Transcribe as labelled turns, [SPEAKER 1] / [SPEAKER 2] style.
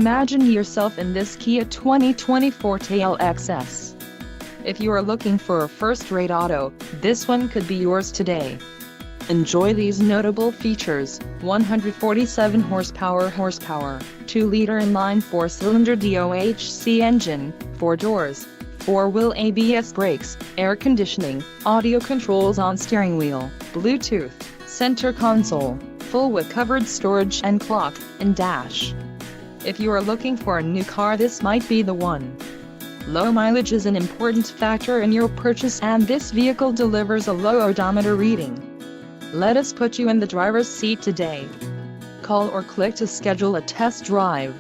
[SPEAKER 1] Imagine yourself in this Kia 2020 Forte LXS. If you are looking for a first-rate auto, this one could be yours today. Enjoy these notable features: 147 horsepower, 2-liter inline 4-cylinder DOHC engine, 4 doors, 4-wheel ABS brakes, air conditioning, audio controls on steering wheel, Bluetooth, center console, full with covered storage and clock and dash. If you are looking for a new car, this might be the one. Low mileage is an important factor in your purchase, and this vehicle delivers a low odometer reading. Let us put you in the driver's seat today. Call or click to schedule a test drive.